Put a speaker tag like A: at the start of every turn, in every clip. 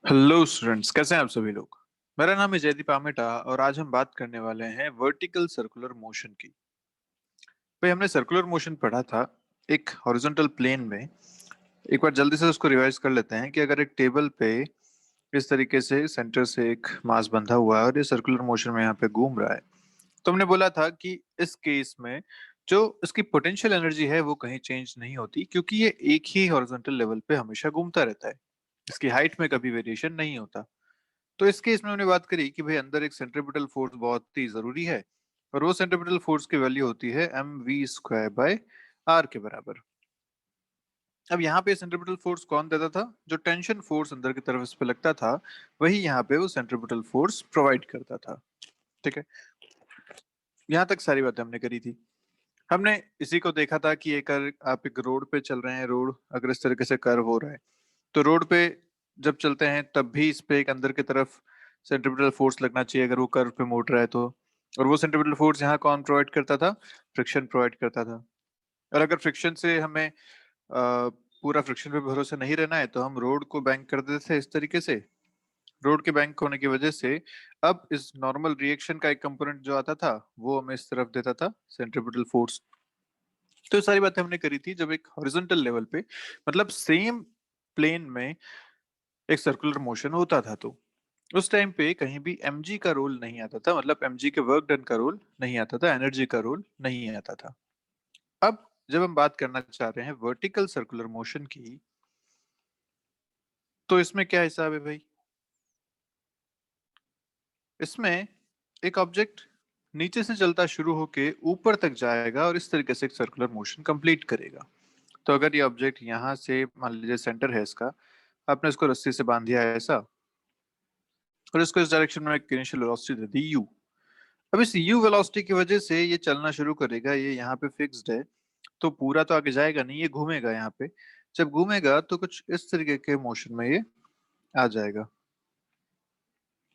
A: Hello students, कैसे हैं आप सभी लोग। मेरा नाम है जयदीप आमेटा और आज हम बात करने वाले हैं वर्टिकल सर्कुलर मोशन की। भाई, हमने सर्कुलर मोशन पढ़ा था एक हॉरिजॉन्टल प्लेन में। एक बार जल्दी से उसको रिवाइज कर लेते हैं कि अगर एक टेबल पे इस तरीके से सेंटर से एक मास बंधा हुआ है और ये सर्कुलर मोशन में यहाँ पे घूम रहा है, तो हमने बोला था कि इस केस में जो इसकी पोटेंशियल एनर्जी है वो कहीं चेंज नहीं होती, क्योंकि ये एक ही हॉरिजॉन्टल लेवल पे हमेशा घूमता रहता है। इसकी हाइट में कभी वेरिएशन नहीं होता। तो इस केस में हमने बात करी कि भाई अंदर एक सेंट्रीपिटल फोर्स बहुत ही जरूरी है, और वो सेंट्रीपिटल फोर्स की वैल्यू होती है mv² बाय r के बराबर। अब यहाँ पे सेंट्रीपिटल फोर्स कौन देता था? जो टेंशन फोर्स अंदर की तरफ इस पे लगता था, वही यहाँ पे वो सेंट्रीपिटल फोर्स प्रोवाइड करता था। ठीक है, यहाँ तक सारी बातें हमने करी थी। हमने इसी को देखा था कि एक आप एक रोड पे चल रहे हैं, रोड अगर इस तरीके से कर्व हो रहा है, तो रोड पे जब चलते हैं तब भी इस पे एक अंदर की तरफ सेंट्रीपिटल फोर्स लगना चाहिए अगर वो कर्व पे मोड़ रहा है तो। और वो सेंट्रीपिटल फोर्स यहाँ कौन प्रोवाइड करता था? फ्रिक्शन प्रोवाइड करता था। और अगर फ्रिक्शन से हमें पूरा फ्रिक्शन पे भरोसे नहीं रहना है तो हम रोड को बैंक कर देते थे इस तरीके से। रोड के बैंक होने की वजह से अब इस नॉर्मल रिएक्शन का एक कंपोनेंट जो आता था वो हमें इस तरफ देता था सेंट्रीपिटल फोर्स। तो ये सारी बातें हमने करी थी जब एक हॉरिजॉन्टल लेवल पे, मतलब सेम प्लेन में एक सर्कुलर मोशन होता था। तो उस टाइम पे कहीं भी mg का रोल नहीं आता था, मतलब mg के वर्क डन का रोल नहीं आता था, एनर्जी का रोल नहीं आता था। अब जब हम बात करना चाह रहे हैं वर्टिकल सर्कुलर मोशन की, तो इसमें क्या हिसाब है भाई? इसमें एक ऑब्जेक्ट नीचे से चलता शुरू होके ऊपर तक जाएगा और इस तरीके से एक सर्कुलर मोशन कंप्लीट करेगा। तो अगर ये ऑब्जेक्ट यहाँ से, मान लीजिए सेंटर है इसका, आपने इसको रस्सी से बांध दिया है ऐसा, और इसको इस डायरेक्शन में एक इनिशियल वेलोसिटी दे दी u। अब इस u वेलोसिटी की वजह से ये चलना शुरू करेगा, ये यहाँ पे फिक्स्ड है, तो पूरा तो आगे जाएगा नहीं, ये घूमेगा यहाँ पे। जब घूमेगा तो कुछ इस तरीके के मोशन में ये आ जाएगा,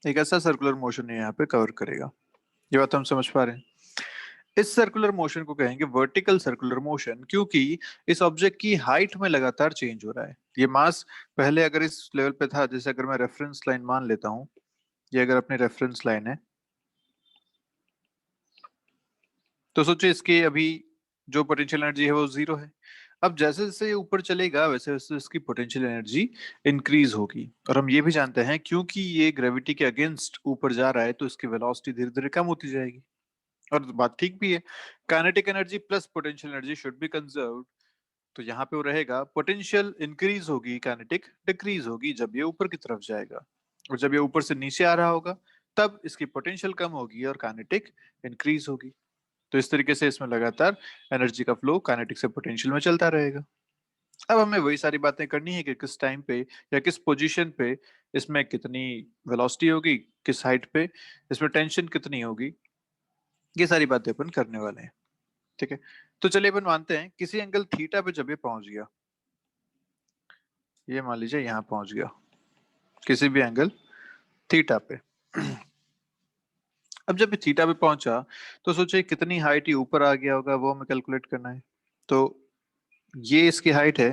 A: एक ऐसा सर्कुलर मोशन ये यहाँ पे कवर करेगा। ये बात हम समझ पा रहे हैं। इस सर्कुलर मोशन को कहेंगे वर्टिकल सर्कुलर मोशन, क्योंकि इस ऑब्जेक्ट की हाइट में लगातार चेंज हो रहा है। ये मास पहले अगर इस लेवल पे था, जैसे अगर मैं रेफरेंस लाइन मान लेता हूँ, ये अगर अपनी रेफरेंस लाइन है, तो सोचिए इसकी अभी जो पोटेंशियल एनर्जी है वो 0 है। अब जैसे जैसे ये ऊपर चलेगा वैसे वैसे इसकी पोटेंशियल एनर्जी इंक्रीज होगी, और हम ये भी जानते हैं क्योंकि ये ग्रेविटी के अगेंस्ट ऊपर जा रहा है तो इसकी वेलोसिटी धीरे धीरे कम होती जाएगी। और बात ठीक भी है, kinetic energy plus potential energy should be conserved. तो यहाँ पे वो रहेगा, पोटेंशियल इंक्रीज होगी, काइनेटिक डिक्रीज होगी जब ये ऊपर की तरफ जाएगा, और जब ये ऊपर से नीचे आ रहा होगा तब इसकी पोटेंशियल कम होगी और काइनेटिक इंक्रीज होगी। तो इस तरीके से इसमें लगातार एनर्जी का फ्लो काइनेटिक से पोटेंशियल में चलता रहेगा। अब हमें वही सारी बातें करनी है कि किस टाइम पे या किस पोजीशन पे इसमें कितनी वेलोसिटी होगी, किस हाइट पे इसमें टेंशन कितनी होगी, ये सारी बातें अपन करने वाले हैं। ठीक है, तो चलिए अपन मानते हैं किसी एंगल थीटा पे जब ये पहुंच गया, ये मान लीजिए यहाँ पहुंच गया किसी भी एंगल थीटा पे। अब जब ये थीटा पे पहुंचा तो सोचिए कितनी हाइट ही ऊपर आ गया होगा, वो हमें कैलकुलेट करना है। तो ये इसकी हाइट है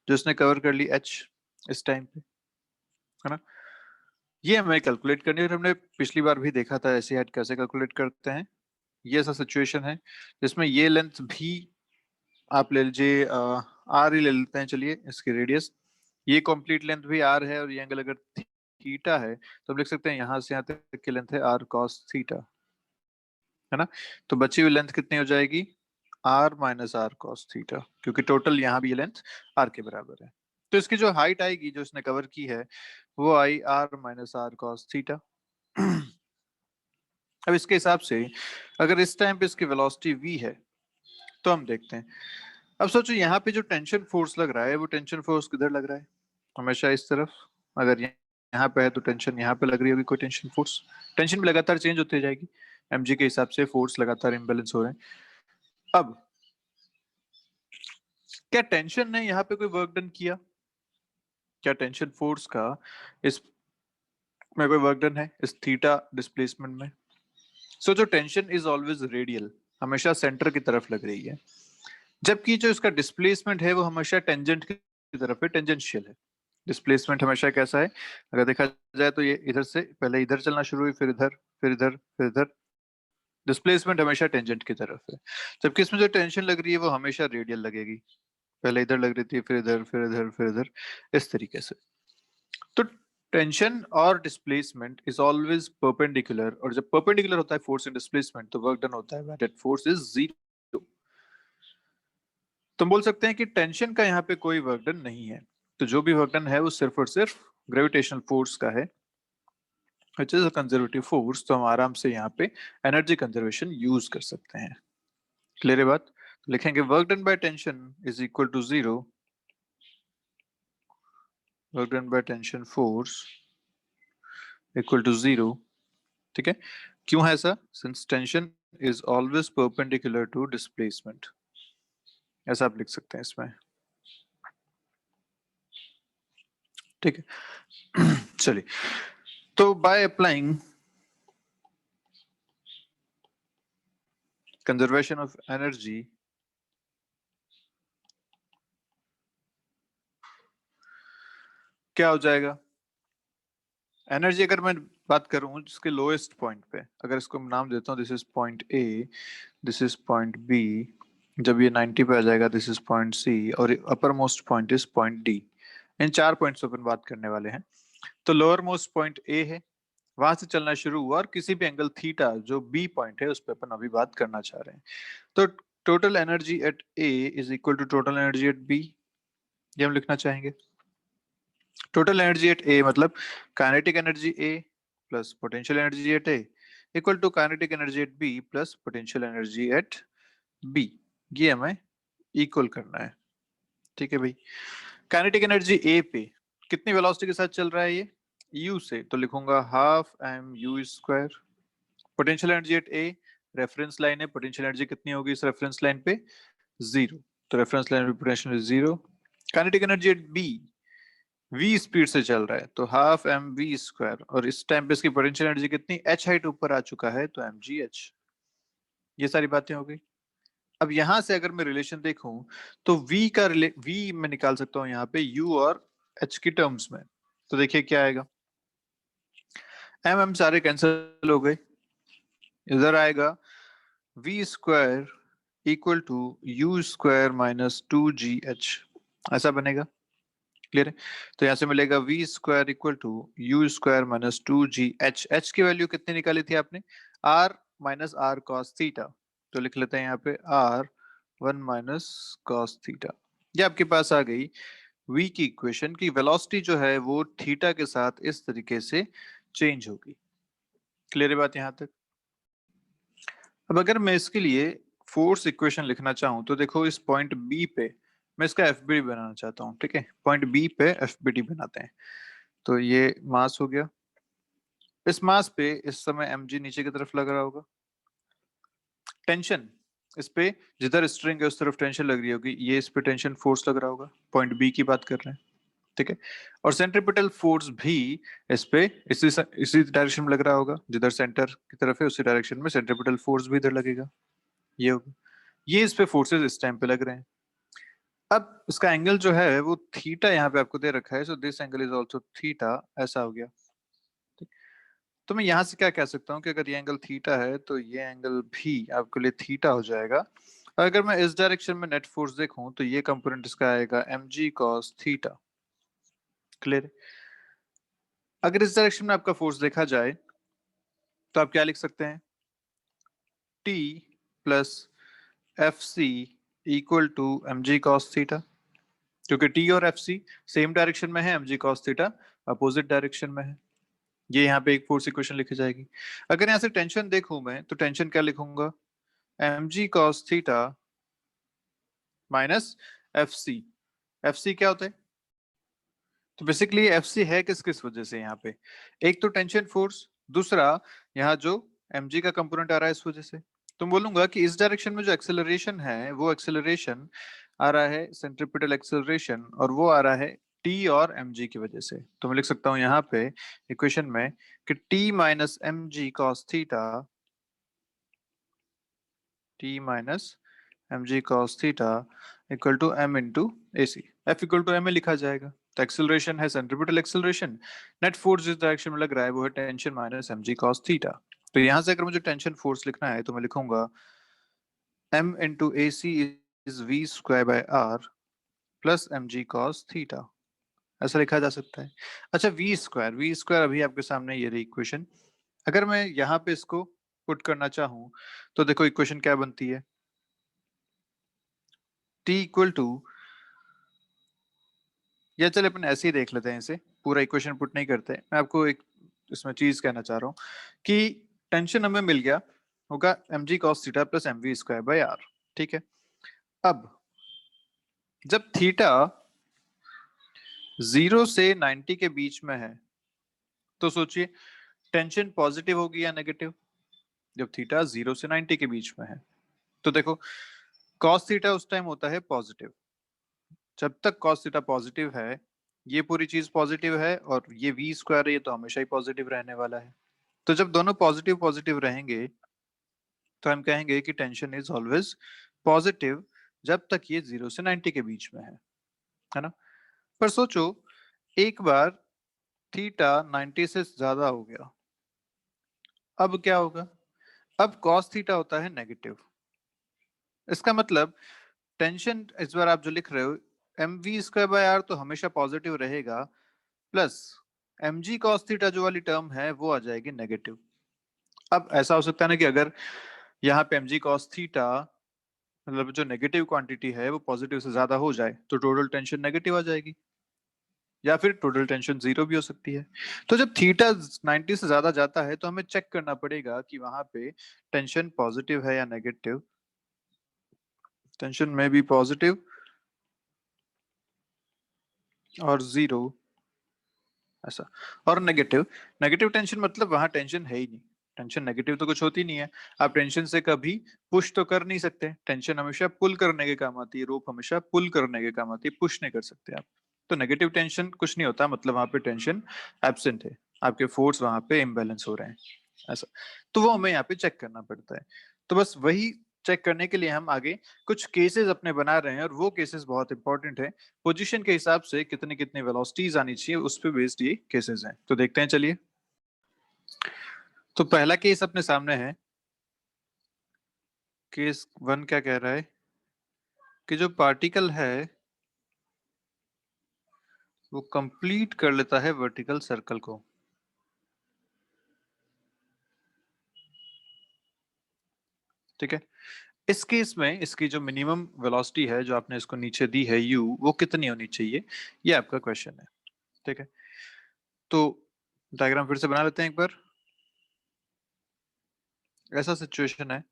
A: जो इसने कवर कर ली h इस टाइम पे, है ना। ये हमें कैलकुलेट करनी है, और हमने पिछली बार भी देखा था ऐसी हाइट कैसे कैलकुलेट करते हैं। ये ऐसा सिचुएशन है जिसमें ये लेंथ भी आप ले लीजिए, आर ही ले लेते हैं, चलिए इसकी रेडियस, ये कंप्लीट लेंथ भी आर है, और ये एंगल अगर थीटा है तो हम लिख सकते हैं यहाँ से यहाँ तक की लेंथ है आर कॉस थीटा, है ना। तो बची हुई लेंथ कितनी हो जाएगी? R minus r cos theta, क्योंकि टोटल यहाँ भी ये लेंथ आर के बराबर है। तो इसकी जो हाइट आएगी जो इसने कवर की है वो आई r minus r cos theta. अब इसके हिसाब से अगर इस टाइम पे इसकी वेलोसिटी v है तो हम देखते हैं। अब सोचो यहाँ पे जो टेंशन फोर्स लग रहा है वो टेंशन फोर्स किधर लग रहा है? हमेशा इस तरफ। अगर यहाँ पे है तो टेंशन यहाँ पे लग रही होगी कोई टेंशन फोर्स। टेंशन भी लगातार चेंज होती जाएगी, mg के हिसाब से फोर्स लगातार इम्बेलेंस हो रहे हैं। अब क्या टेंशन ने यहाँ पे कोई वर्क डन किया? क्या टेंशन फोर्स का इस में कोई वर्क डन है इस थीटा डिस्प्लेसमेंट में? सो जो टेंशन इज ऑलवेज रेडियल, हमेशा सेंटर की तरफ लग रही है, जबकि जो इसका डिस्प्लेसमेंट है वो हमेशा टेंजेंट की तरफ है, टेंजेंशियल है। डिस्प्लेसमेंट हमेशा कैसा है, अगर देखा जाए तो ये इधर से पहले इधर चलना शुरू हुई, फिर इधर, फिर इधर, फिर इधर। डिस्प्लेसमेंट हमेशा टेंजेंट की तरफ है, जबकि इसमें जो टेंशन लग रही है वो हमेशा रेडियल लगेगी। पहले इधर लग रही थी, फिर इधर, फिर इधर, फिर इधर, इस तरीके से। तो टेंशन और डिस्प्लेसमेंट इज ऑलवेज परपेंडिकुलर, और जब परपेंडिकुलर होता है फोर्स एंड डिस्प्लेसमेंट तो वर्क डन होता है when that force is zero. तुम बोल सकते हैं कि टेंशन का यहाँ पे कोई वर्क डन नहीं है, तो जो भी वर्क डन है वो सिर्फ और सिर्फ ग्रेविटेशनल फोर्स का है, which is a conservative force. तो हम आराम से यहाँ पे एनर्जी कंजर्वेशन यूज कर सकते हैं। क्लियर है बात? तो लिखेंगे work done by tension is equal to zero, work done by tension force equal to zero. ठीक है, क्यों है ऐसा? Since tension is always perpendicular to displacement, ऐसा आप लिख सकते हैं इसमें। ठीक है चलिए, तो by applying conservation of energy, क्या हो जाएगा? एनर्जी अगर मैं बात करूं जिसके लोएस्ट पॉइंट पे, अगर इसको मैं नाम देता हूं this is point A, this is point B, जब ये 90 पे आ जाएगा दिस इज पॉइंट सी, और upper most point is point D. In 4 points पर बात करने वाले हैं। तो लोअर मोस्ट पॉइंट ए है, वहां से चलना शुरू हुआ, और किसी भी एंगल थीटा जो बी पॉइंट है उस पर अपन अभी बात करना चाह रहे हैं। तो total energy at A is equal to total energy at B, ये हम लिखना चाहेंगे। टोटल एनर्जी एट ए मतलब kinetic energy A plus potential energy at A equal to kinetic energy at B plus potential energy at B, ये हमें equal करना है। ठीक है भाई, काइनेटिक एनर्जी ए पे कितनी वेलोसिटी के साथ चल रहा है ये? यू से, तो लिखूंगा half m u square. Potential energy at A, reference line है, पोटेंशियल एनर्जी कितनी होगी इस रेफरेंस लाइन पे? जीरो, तो रेफरेंस लाइन पे potential zero. Kinetic energy at B, v speed से चल रहा है तो हाफ एम वी स्क्वायर, और इस टाइम पे इसकी पोटेंशियल एनर्जी कितनी? h हाइट ऊपर आ चुका है तो एम जी एच। ये सारी बातें हो गई। अब यहां से अगर मैं रिलेशन देखूं तो v का v मैं निकाल सकता हूं यहाँ पे u और h की टर्म्स में। तो देखिए क्या आएगा, m सारे कैंसिल हो गए, इधर आएगा v square equal to u square minus two g h, ऐसा बनेगा। क्लियर है? तो यहाँ से मिलेगा v square equal to u square minus two g h. H की वैल्यू कितनी निकाली थी आपने? R minus r cos theta, तो लिख लेते हैं यहाँ पे r one minus cos theta. ये आपके पास आ गई वी की इक्वेशन की वेलोसिटी जो है वो थीटा के साथ इस तरीके से चेंज होगी। क्लियर है बात यहाँ तक? अब अगर मैं इसके लिए फोर्स इक्वेशन लिखना चाहूँ तो देखो इस पॉइंट बी पे मैं इसका एफ बी डी बनाना चाहता हूँ। ठीक है, पॉइंट बी पे एफ बी डी बनाते हैं। तो ये मास हो गया, इस मास पे इस समय mg नीचे की तरफ लग रहा होगा। टेंशन इस पे, जिधर स्ट्रिंग है उस तरफ टेंशन लग रही होगी, ये इस पे टेंशन फोर्स लग रहा होगा। पॉइंट बी की बात कर रहे हैं। ठीक है, और सेंट्रीपिटल फोर्स भी इस पे इसी डायरेक्शन में लग रहा होगा, जिधर सेंटर की तरफ है उसी डायरेक्शन में सेंट्रीपिटल फोर्स भी इधर लगेगा। ये होगा, ये इस पे फोर्सेस इस टाइम पे लग रहे हैं। अब इसका एंगल जो है वो थीटा यहाँ पे आपको दे रखा है, so this angle is also theta, ऐसा हो गया। तो मैं यहाँ से क्या कह सकता हूँ कि अगर ये एंगल थीटा है तो ये एंगल भी आपके लिए थीटा हो जाएगा। और अगर मैं इस डायरेक्शन में नेट फोर्स देखूं तो ये कंपोनेंट इसका आएगा m g cos theta. Clear? अगर इस डायरेक्शन में आपका फोर्स देखा जाए तो आप क्या लिख सकते हैं? T plus f c equal to m g cos theta, क्योंकि टी और एफ सी सेम डायरेक्शन में है, m g cos theta opposite direction में है। ये यहाँ पे एक फोर्स इक्वेशन लिखी जाएगी। अगर यहाँ से टेंशन देखूं मैं तो टेंशन क्या लिखूंगा? M g cos theta minus f c. F c क्या होता है? तो बेसिकली एफ सी है किस किस वजह से यहाँ पे? एक तो टेंशन फोर्स, दूसरा यहाँ जो एम जी का कंपोनेंट आ रहा है इस वजह से। तो बोलूंगा कि इस डायरेक्शन में जो एक्सेलरेशन है वो एक्सेलरेशन आ रहा है सेंट्रीपिटल एक्सेलरेशन, और वो आ रहा है टी और एम जी की वजह से। तो मैं लिख सकता हूँ यहाँ पे इक्वेशन में कि t minus m g cos theta, t minus m g cos theta equal to m into a c. F equal to m में लिखा जाएगा। तो एक्सेलरेशन है सेंट्रीपिटल एक्सेलरेशन, नेट फोर्स जिस डायरेक्शन में लग रहा है वो है tension minus mg cos theta. तो यहां से अगर मुझे टेंशन फोर्स लिखना है तो मैं लिखूंगा m into AC is v square by r plus mg cos theta. ऐसा लिखा जा सकता है। अच्छा, वी स्क्वायर अभी आपके सामने ये रही इक्वेशन। अगर मैं यहाँ पे इसको पुट करना चाहूं तो देखो इक्वेशन क्या बनती है, t इक्वल टू, या चले अपन ऐसे ही देख लेते हैं, इसे पूरा इक्वेशन पुट नहीं करते। मैं आपको एक इसमें चीज कहना चाह रहा हूँ कि टेंशन हमें मिल गया होगा mg cos theta plus mv square by r। ठीक है, अब जब थीटा 0 से 90 के बीच में है तो सोचिए टेंशन पॉजिटिव होगी या नेगेटिव। जब थीटा 0 से 90 के बीच में है तो देखो cos थीटा उस टाइम होता है पॉजिटिव। जब तक cos थीटा पॉजिटिव है, ये पूरी चीज पॉजिटिव है, और ये v स्क्वायर है, ये तो हमेशा ही पॉजिटिव रहने वाला है। तो जब दोनों पॉजिटिव पॉजिटिव रहेंगे तो हम कहेंगे कि टेंशन इज ऑलवेज पॉजिटिव जब तक ये 0 से 90 के बीच में है ना। पर सोचो एक बार थीटा 90 से ज्यादा हो गया, अब क्या होगा? अब cos थीटा होता है नेगेटिव। इसका मतलब टेंशन इस बार आप जो लिख रहे हो m v square by r तो हमेशा पॉजिटिव रहेगा, plus m g cos theta जो वाली टर्म है वो आ जाएगी नेगेटिव। अब ऐसा हो सकता है ना कि अगर यहाँ पे एम जी कॉस थीटा मतलब जो नेगेटिव क्वांटिटी है वो पॉजिटिव से ज्यादा हो जाए तो टोटल टेंशन नेगेटिव आ जाएगी, या फिर टोटल टेंशन जीरो भी हो सकती है। तो जब थीटा 90 से ज्यादा जाता है तो हमें चेक करना पड़ेगा कि वहां पे टेंशन पॉजिटिव है या नेगेटिव। टेंशन में भी पॉजिटिव और जीरो, ऐसा। और नेगेटिव, नेगेटिव टेंशन मतलब वहां टेंशन है ही नहीं। टेंशन नेगेटिव तो कुछ होती नहीं है। आप टेंशन से कभी पुश तो कर नहीं सकते, टेंशन हमेशा पुल करने के काम आती है, रोप हमेशा पुल करने के काम आती है, पुश नहीं कर सकते आप। तो नेगेटिव टेंशन कुछ नहीं होता, मतलब वहां पे टेंशन एब्सेंट है, आपके फोर्स वहां पे इम्बेलेंस हो रहे हैं, ऐसा। तो वो हमें यहाँ पे चेक करना पड़ता है। तो बस वही चेक करने के लिए हम आगे कुछ केसेस अपने बना रहे हैं, और वो केसेस बहुत इंपॉर्टेंट है। पोजीशन के हिसाब से कितनी कितनी वेलोसिटीज आनी चाहिए उस पे बेस्ड ये केसेस हैं। तो देखते हैं चलिए। तो पहला केस अपने सामने है। केस 1 क्या कह रहा है कि जो पार्टिकल है वो कंप्लीट कर लेता है वर्टिकल सर्कल को। ठीक है, इस केस में इसकी जो मिनिमम वेलोसिटी है जो आपने इसको नीचे दी है u, वो कितनी होनी चाहिए, ये आपका क्वेश्चन है। ठीक है, तो डायग्राम फिर से बना लेते हैं एक बार। ऐसा सिचुएशन है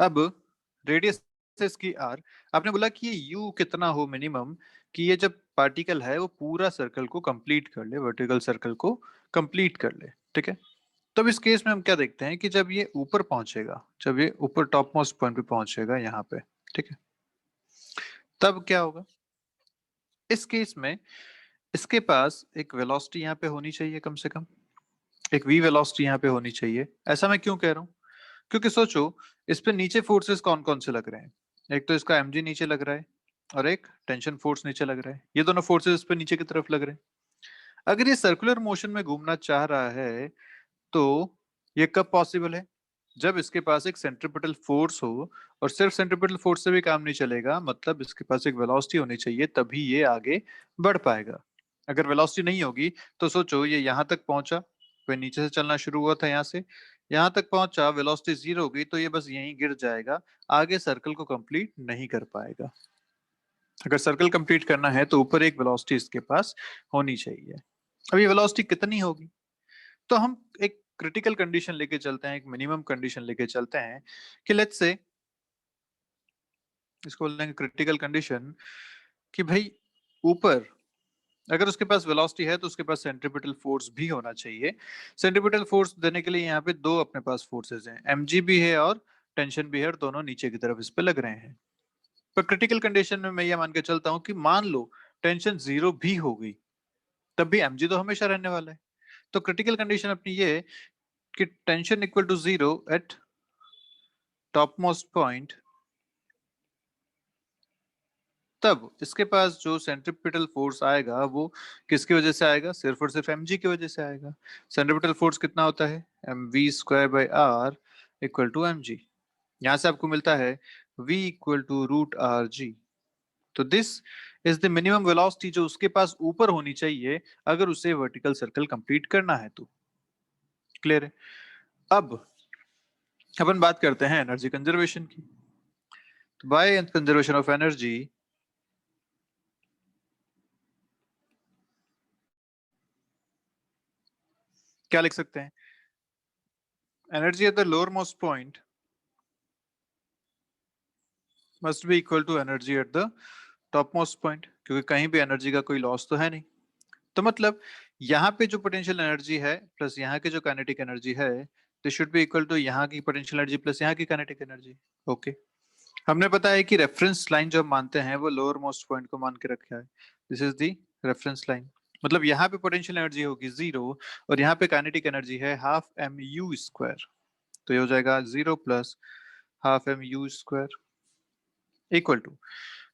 A: अब रेडियस इसकी आर, आपने बोला कि ये यू कितना हो मिनिमम, कि ये जब पार्टिकल है वो पूरा सर्कल को कंप्लीट कर ले, वर्टिकल सर्कल को कंप्लीट कर ले। ठीक है, तब इस केस में हम क्या देखते हैं कि जब ये ऊपर पहुंचेगा, जब ये ऊपर टॉप मोस्ट पॉइंट पे पहुंचेगा यहाँ पे, ठीक है, तब क्या होगा? इस केस में इसके पास एक वेलोसिटी यहाँ पे होनी चाहिए, कम से कम एक वी वेलोसिटी यहाँ पे होनी चाहिए। ऐसा मैं क्यों कह रहा हूँ? क्योंकि सोचो इस पे नीचे फोर्सेस कौन कौन से लग रहे हैं। एक तो इसका mg नीचे लग रहा है, और एक टेंशन फोर्स नीचे लग रहा है। ये दोनों फोर्सेस इस पे नीचे की तरफ लग रहे हैं। अगर ये सर्कुलर मोशन में घूमना चाह रहा है तो ये कब पॉसिबल है? जब इसके पास एक सेंट्रीपिटल फोर्स हो, और सिर्फ सेंट्रीपिटल फोर्स से भी काम नहीं चलेगा, मतलब इसके पास एक वेलोसिटी होनी चाहिए, तभी ये आगे बढ़ पाएगा। अगर वेलोसिटी नहीं होगी तो सोचो ये यहाँ तक पहुंचा, फिर नीचे से चलना शुरू हुआ था, यहाँ से यहाँ तक पहुंचा, वेलोसिटी जीरो होगी तो ये बस यहीं गिर जाएगा, आगे सर्कल को कंप्लीट नहीं कर पाएगा। अगर सर्कल कंप्लीट करना है तो ऊपर एक वेलोसिटी इसके पास होनी चाहिए। अब ये वेलोसिटी कितनी होगी? तो हम एक क्रिटिकल कंडीशन लेके चलते हैं, एक मिनिमम कंडीशन लेके चलते हैं कि लेट्स से इसको बोलेंगे क्रिटिकल कंडीशन, कि भाई ऊपर अगर उसके पास वेलोसिटी है तो उसके पास सेंट्रीपिटल फोर्स भी होना चाहिए। सेंट्रीपिटल फोर्स देने के लिए यहाँ पे दो अपने पास फोर्सेस हैं, mg भी है और टेंशन भी है, और दोनों नीचे की तरफ इस पे लग रहे हैं। पर क्रिटिकल कंडीशन में मैं ये मान के चलता हूँ कि मान लो टेंशन जीरो भी हो गई, तब भी mg तो हमेशा रहने वाला है। तो क्रिटिकल कंडीशन अपनी ये है कि tension equal to zero at topmost point तब इसके पास जो सेंट्रीपिटल फोर्स आएगा वो किसकी वजह से आएगा? सिर्फ और सिर्फ mg की वजह से आएगा। सेंट्रीपिटल फोर्स कितना होता है? mv²/r equal to mg। यहाँ से आपको मिलता है v equal to root r g. तो this is the minimum velocity जो उसके पास ऊपर होनी चाहिए अगर उसे वर्टिकल सर्कल कंप्लीट करना है तो। क्लियर है? अब अपन बात करते हैं एनर्जी कंजर्वेशन की। तो बाय कंजर्वेशन ऑफ एनर्जी, क्या लिख सकते हैं? Energy at the lowermost point must be equal to energy at the topmost point, क्योंकि कहीं भी एनर्जी का कोई लॉस तो है नहीं। तो मतलब यहाँ पे जो पोटेंशियल एनर्जी है प्लस यहाँ की जो काइनेटिक एनर्जी है, this should be equal to यहाँ की पोटेंशियल एनर्जी प्लस यहाँ की काइनेटिक एनर्जी। ओके, हमने पता है कि रेफरेंस लाइन जो हम मानते हैं वो लोअर मोस्ट पॉइंट को मान के रखा है। This is the reference line. मतलब यहाँ पे पोटेंशियल एनर्जी होगी 0 और यहाँ पे काइनेटिक एनर्जी है हाफ एम यू स्क्वायर। तो ये हो जाएगा 0 plus half m u square equal to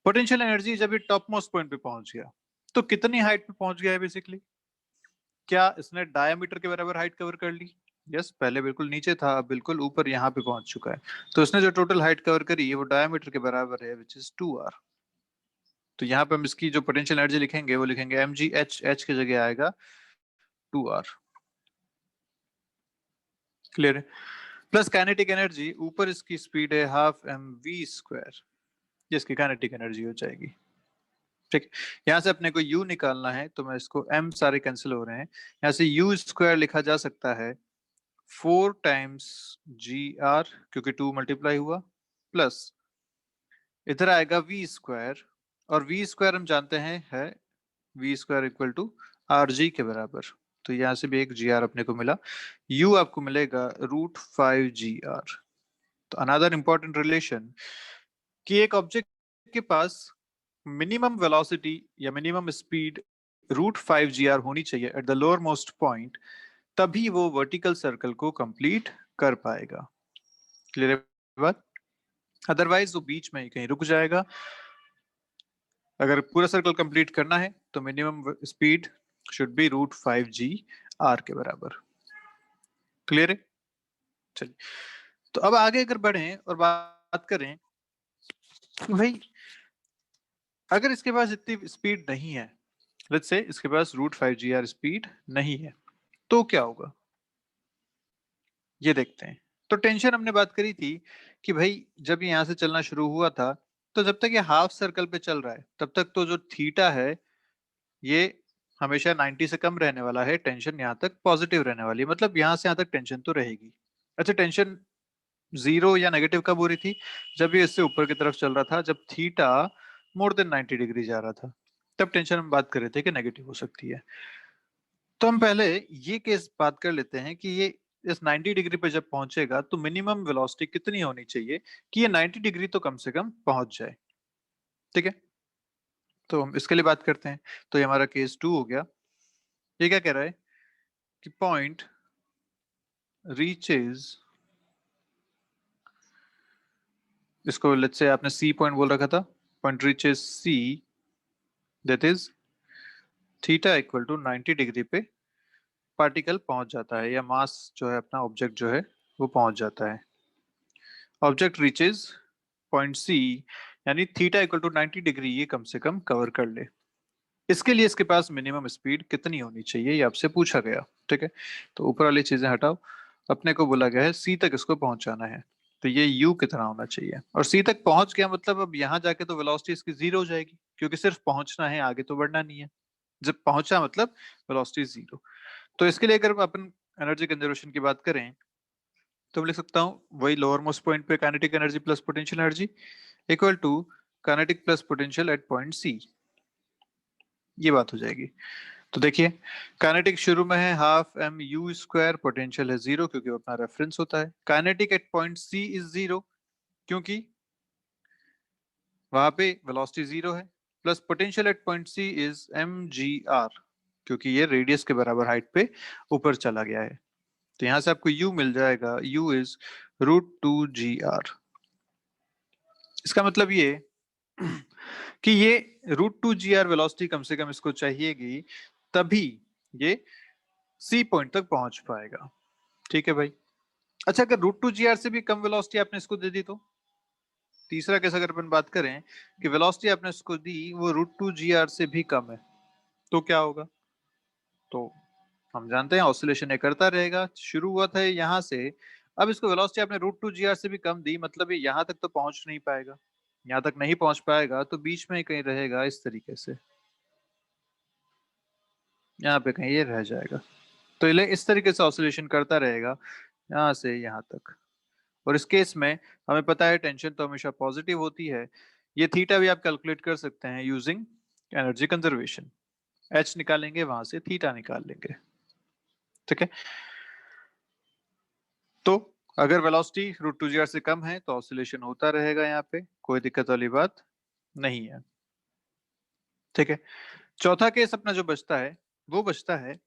A: potential energy जब ये टॉप मोस्ट पॉइंट पे पहुंच गया तो कितनी हाइट पे पहुंच गया है बेसिकली? क्या इसने डायमीटर के बराबर हाइट कवर कर ली? यस, पहले बिल्कुल नीचे था, अब बिल्कुल ऊपर यहाँ पे पहुंच चुका है। तो इसने जो टोटल हाइट कवर करी है वो डायमीटर के बराबर है, विच इज 2r। तो यहाँ पे हम इसकी जो पोटेंशियल एनर्जी लिखेंगे वो लिखेंगे mg, h की जगह आएगा 2r। क्लियर है? प्लस काइनेटिक एनर्जी, ऊपर इसकी स्पीड है हाफ एम वी स्क्वायर, जिसकी काइनेटिक एनर्जी हो जाएगी। ठीक, यहाँ से अपने को u निकालना है तो मैं इसको m सारे कैंसिल हो रहे हैं, यहाँ से u स्क्वायर लिखा जा सकता है 4 टाइम्स जी आर, क्योंकि 2 मल्टीप्लाई हुआ, प्लस इधर आएगा वी स्क्वायर, और वी स्क्वायर हम जानते हैं है v square equal to r g के बराबर। तो यहाँ से भी एक जी आर अपने को मिला, u आपको मिलेगा √5 GR। तो अनदर इंपॉर्टेंट रिलेशन कि एक ऑब्जेक्ट के पास मिनिमम वेलोसिटी या मिनिमम स्पीड √5 GR होनी चाहिए eight the lowermost point, तभी वो वर्टिकल सर्कल को कंप्लीट कर पाएगा। क्लियर है बात? अदरवाइज वो बीच में ही कहीं रुक जाएगा। अगर पूरा सर्कल कंप्लीट करना है तो minimum speed should be √5 GR के बराबर। क्लियर है? चलिए, तो अब आगे अगर बढ़ें और बात करें, भाई अगर इसके पास इतनी स्पीड नहीं है, लेट्स से इसके पास √5 GR स्पीड नहीं है, तो क्या होगा ये देखते हैं। तो टेंशन हमने बात करी थी कि भाई जब ये यहाँ से चलना शुरू हुआ था तो जब तक ये हाफ सर्कल पे चल रहा है तब तक तो जो थीटा है ये हमेशा 90 से कम रहने वाला है, टेंशन यहाँ तक पॉजिटिव रहने वाली है, मतलब यहाँ से यहाँ तक टेंशन तो रहेगी। अच्छा, टेंशन जीरो या नेगेटिव कब हो रही थी? जब ये इससे ऊपर की तरफ चल रहा था, जब थीटा मोर देन 90 डिग्री जा रहा था, तब टेंशन हम बात कर रहे थे कि नेगेटिव हो सकती है। तो हम पहले ये केस बात कर लेते हैं कि ये इस 90 डिग्री पे जब पहुंचेगा तो मिनिमम वेलोसिटी कितनी होनी चाहिए कि ये 90 डिग्री तो कम से कम पहुंच जाए। ठीक है, तो हम इसके लिए बात करते हैं। तो ये हमारा केस 2 हो गया। ये क्या कह रहा है कि पॉइंट रीचेज, इसको लेट्स से आपने सी पॉइंट बोल रखा था, point reaches C, that is theta equal to 90 degree पे पार्टिकल पहुंच जाता है, या मास जो है अपना ऑब्जेक्ट जो है वो पहुंच जाता है। ऑब्जेक्ट रीचेज पॉइंट सी, यानी थीटा इक्वल टू 90 डिग्री ये कम से कम कवर कर ले। इसके लिए इसके पास मिनिमम स्पीड कितनी होनी चाहिए ये आपसे पूछा गया। ठीक है, तो ऊपर वाली चीजें हटाओ, अपने को बोला गया है सी तक इसको पहुंचाना है, तो ये u कितना होना चाहिए। और सी तक पहुंच गया मतलब अब यहाँ जाके तो वेलोसिटी इसकी 0 हो जाएगी, क्योंकि सिर्फ पहुंचना है, आगे तो बढ़ना नहीं है। जब पहुंचा मतलब वेलोसिटी 0। तो इसके लिए अगर अपन एनर्जी कंजर्वेशन की बात करें तो मैं लिख सकता हूँ वही लोअर मोस्ट पॉइंट पे kinetic energy plus potential energy equal to kinetic plus potential at point C. ये बात हो जाएगी। तो देखिए, काइनेटिक शुरू में है half m u square, potential है 0 क्योंकि वो अपना रेफरेंस होता है। Kinetic at point C is 0 क्योंकि वहां पे वेलोसिटी 0 है, plus potential at point C is m g r क्योंकि ये रेडियस के बराबर हाइट पे ऊपर चला गया है। तो यहां से आपको u मिल जाएगा, u इज √2 GR। इसका मतलब ये कि ये √2 g r वेलोसिटी कम से कम इसको चाहिएगी, तभी ये सी पॉइंट तक पहुंच पाएगा। ठीक है भाई। अच्छा, अगर √2 g r से भी कम वेलोसिटी आपने इसको दे दी तो तीसरा केस अगर अपन बात करें कि वेलोसिटी आपने इसको दी वो √2 g r से भी कम है, तो क्या होगा? तो हम जानते हैं ऑसिलेशन ये करता रहेगा। शुरू हुआ था यहाँ से, अब इसको वेलोसिटी आपने √2 g r से भी कम दी, मतलब ये यहाँ तक तो पहुंच नहीं पाएगा। यहाँ तक नहीं पहुंच पाएगा तो बीच में ही कहीं रहेगा इस तरीके से, यहाँ पे कहीं ये रह जाएगा। तो ये इस तरीके से ऑसिलेशन करता रहेगा यहाँ से यहाँ तक। और इस केस में हमें पता है टेंशन तो हमेशा पॉजिटिव होती है। ये थीटा भी आप कैलकुलेट कर सकते हैं यूजिंग एनर्जी कंजर्वेशन। एच निकालेंगे, वहां से थीटा निकाल लेंगे। ठीक है। तो अगर वेलोसिटी √2 g r से कम है तो ऑसिलेशन होता रहेगा, यहाँ पे कोई दिक्कत वाली बात नहीं है। ठीक है। चौथा केस अपना जो बचता है वो बचता है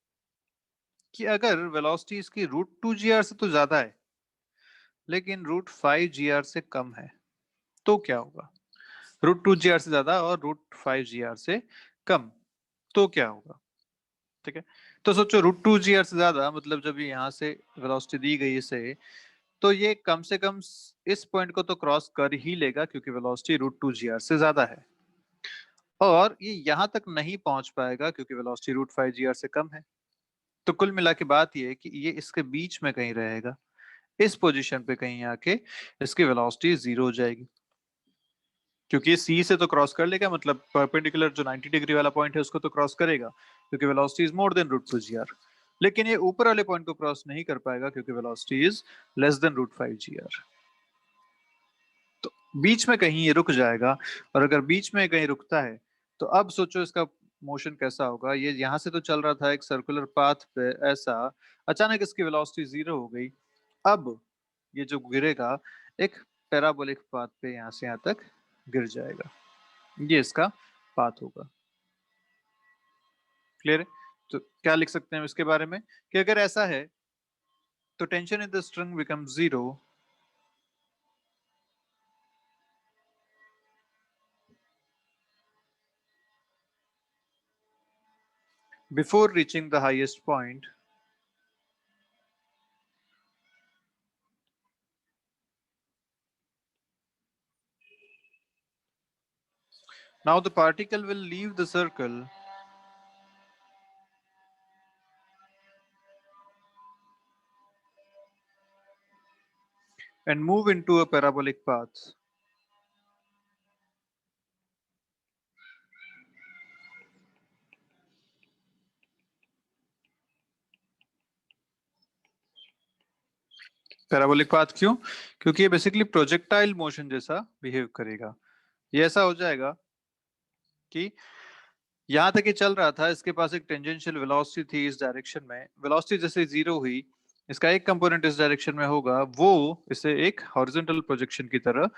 A: कि अगर वेलोसिटी इसकी √2 g r से तो ज्यादा है लेकिन √5 g r से कम है, तो क्या होगा? √2 g r से ज्यादा और √5 g r से कम, तो क्या होगा? ठीक है। तो सोचो √2 g r से ज्यादा मतलब जब ये यहाँ से वेलोसिटी दी गई इसे, तो ये कम से कम इस पॉइंट को तो क्रॉस कर ही लेगा क्योंकि वेलोसिटी √2 g r से ज्यादा है, और ये यहाँ तक नहीं पहुंच पाएगा क्योंकि वेलोसिटी √5 g r से कम है। तो कुल मिला के बात ये है कि ये इसके बीच में कहीं रहेगा, इस पोजीशन पे कहीं आके इसकी वेलोसिटी 0 हो जाएगी, क्योंकि ये सी से तो क्रॉस कर लेगा, मतलब परपेंडिकुलर जो 90 डिग्री वाला पॉइंट है उसको तो क्रॉस करेगा क्योंकि velocity is more than √2 g r। लेकिन ये ऊपर वाले पॉइंट को क्रॉस नहीं कर पाएगा क्योंकि velocity is less than √5 g r। तो बीच में कहीं ये रुक जाएगा, और अगर बीच में कहीं रुकता है तो अब सोचो इसका मोशन कैसा होगा। ये यहाँ से तो चल रहा था एक सर्कुलर पाथ पे ऐसा, अचानक इसकी वेलोसिटी 0 हो गई। अब ये जो गिरेगा एक पैराबोलिक पाथ पे यहाँ से यहाँ तक गिर जाएगा, ये इसका पाथ होगा। क्लियर है? तो क्या लिख सकते हैं इसके बारे में कि अगर ऐसा है तो tension in the string become 0 before reaching the highest point now the particle will leave the circle and move into a parabolic path. Parabolic path क्यों? क्योंकि ये बेसिकली प्रोजेक्टाइल मोशन जैसा बिहेव करेगा। ये ऐसा हो जाएगा कि यहाँ तक ये चल रहा था, इसके पास एक टेंजेंशियल वेलोसिटी थी इस डायरेक्शन में, वेलोसिटी जैसे 0 हुई, इसका एक कंपोनेंट इस डायरेक्शन में होगा, वो इसे एक हॉरिजॉन्टल प्रोजेक्शन की तरह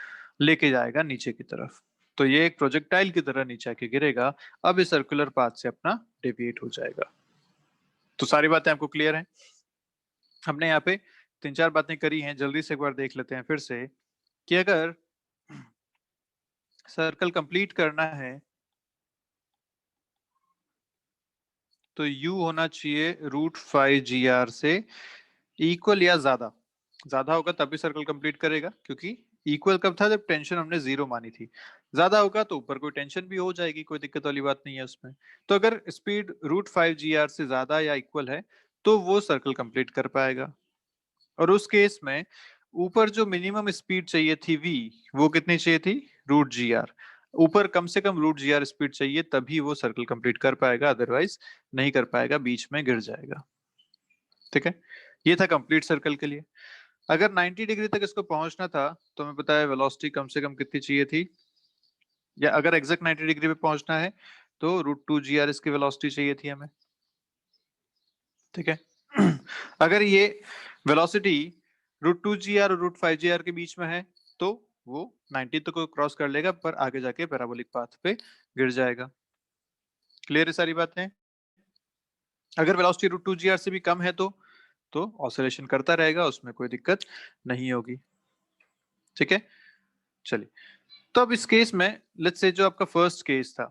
A: लेके जाएगा नीचे की तरफ। तो ये एक प्रोजेक्टाइल की तरह नीचे आके गिरेगा, अब इस सर्कुलर पाथ से अपना डेविएट हो जाएगा। तो सारी बातें आपको क्लियर हैं? हमने यहाँ पे 3-4 बातें करी हैं, जल्दी से एक बार देख लेते हैं फिर से कि अगर सर्कल कंप्लीट करना है तो u होना चाहिए √5 g r से इक्वल या ज्यादा। ज्यादा होगा तभी सर्कल कंप्लीट करेगा, क्योंकि इक्वल कब था? जब टेंशन हमने 0 मानी थी। ज्यादा होगा तो ऊपर कोई टेंशन भी हो जाएगी, कोई दिक्कत वाली बात नहीं है उसमें। तो अगर स्पीड √5 g r से ज्यादा या इक्वल है तो वो सर्कल कंप्लीट कर पाएगा। और उस केस में ऊपर जो मिनिमम स्पीड चाहिए थी v, वो कितनी चाहिए थी? √g r। ऊपर कम से कम √g r स्पीड चाहिए तभी वो सर्कल कंप्लीट कर पाएगा, अदरवाइज नहीं कर पाएगा, बीच में गिर जाएगा। ठीक है। ये था कंप्लीट सर्कल के लिए। अगर 90 डिग्री तक इसको पहुंचना था तो हमें पता है वेलोसिटी कम से कम कितनी चाहिए थी, या अगर एग्जैक्ट 90 डिग्री पे पहुंचना है तो √2 g r इसकी वेलोसिटी चाहिए थी हमें। ठीक है। अगर ये वेलोसिटी √2 g r और √5 g r के बीच में है तो वो 90 तक को क्रॉस कर लेगा, पर आगे जाके पैराबोलिक पाथ पे गिर जाएगा। क्लियर है सारी बातें? अगर वेलोसिटी √2 g r से भी कम है तो ऑसिलेशन करता रहेगा, उसमें कोई दिक्कत नहीं होगी। ठीक है। चलिए, तो अब इस केस में लेट्स से जो आपका फर्स्ट केस था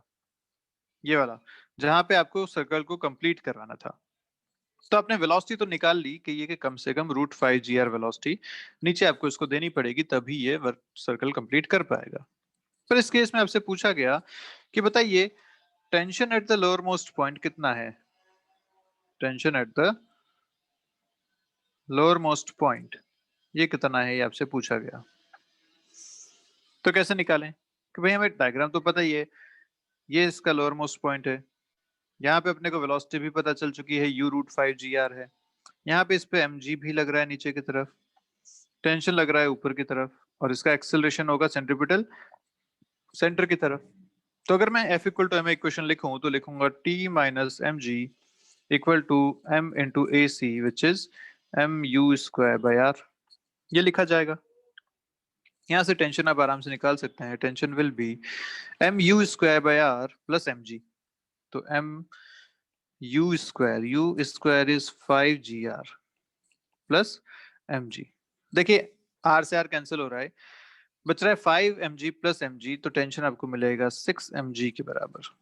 A: ये वाला, जहां पे आपको सर्कल को कंप्लीट करवाना था। तो आपने वेलोसिटी तो निकाल ली कि ये कि कम से कम √5 g वेलोसिटी नीचे आपको इसको देनी पड़ेगी, तभी ये सर्कल कंप्लीट कर पाएगा। पर इस केस में आपसे पूछा गया कि बताइए tension eight the lowermost point कितना है। Tension eight the lowermost point ये कितना है, ये आपसे पूछा गया। तो कैसे निकालें कि भाई हमें डायग्राम तो पता ही है, ये इसका लोअर मोस्ट पॉइंट है, यहाँ पे अपने को वेलोसिटी भी पता चल चुकी है, u√5 g है, यहाँ पे इस पे mg भी लग रहा है नीचे की तरफ, टेंशन लग रहा है ऊपर की तरफ, और इसका एक्सेलरेशन होगा सेंट्रीपिटल सेंटर की तरफ। तो अगर मैं F equal to m equation लिखूं तो लिखूंगा T minus m g equal to m into a c which is mu²/r। ये लिखा जाएगा। यहाँ से टेंशन आप आराम से निकाल सकते हैं। Tension will be mu² plus mg। तो u² is 5gr plus mg। देखिए r से r कैंसिल हो रहा है, बच रहा है 5mg प्लस mg, तो टेंशन आपको मिलेगा 6mg के बराबर।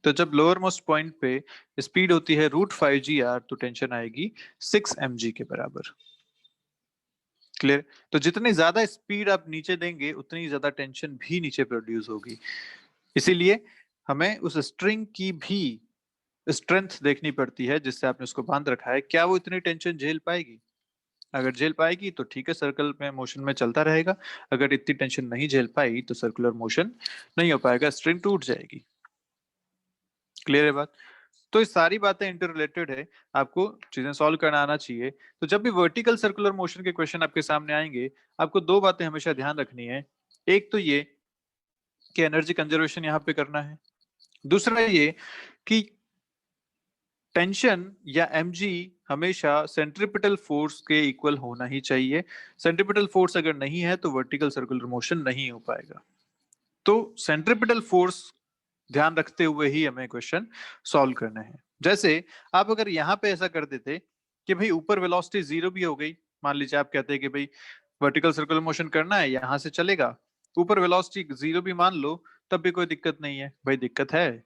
A: तो जब लोअर मोस्ट पॉइंट पे स्पीड होती है √5 g r तो टेंशन आएगी 6mg के बराबर। क्लियर। तो जितनी ज्यादा स्पीड आप नीचे देंगे उतनी ज्यादा टेंशन भी नीचे प्रोड्यूस होगी। इसीलिए हमें उस स्ट्रिंग की भी स्ट्रेंथ देखनी पड़ती है जिससे आपने उसको बांध रखा है, क्या वो इतनी टेंशन झेल पाएगी। अगर झेल पाएगी तो ठीक है, सर्कल में मोशन में चलता रहेगा। अगर इतनी टेंशन नहीं झेल पाई तो सर्कुलर मोशन नहीं हो पाएगा, स्ट्रिंग टूट जाएगी। क्लियर है बात। तो ये सारी बातें इंटर रिलेटेड है, आपको चीजें सॉल्व करना आना चाहिए। तो जब भी वर्टिकल सर्कुलर मोशन के क्वेश्चन आपके सामने आएंगे, आपको दो बातें हमेशा ध्यान रखनी है। एक तो ये कि एनर्जी कंजर्वेशन यहाँ पे करना है, दूसरा ये कि टेंशन या mg हमेशा सेंट्रीपिटल फोर्स के इक्वल होना ही चाहिए। सेंट्रीपिटल फोर्स अगर नहीं है तो वर्टिकल सर्कुलर मोशन नहीं हो पाएगा। तो सेंट्रीपिटल फोर्स ध्यान रखते हुए ही हमें क्वेश्चन सॉल्व करना है। जैसे आप अगर यहाँ पे ऐसा कर देते कि भाई ऊपर वेलोसिटी 0 भी हो गई, मान लीजिए आप कहते हैं कि भाई वर्टिकल सर्कुलर मोशन करना है, यहाँ से चलेगा, ऊपर वेलोसिटी 0 भी मान लो, तब भी कोई दिक्कत नहीं है। भाई दिक्कत है।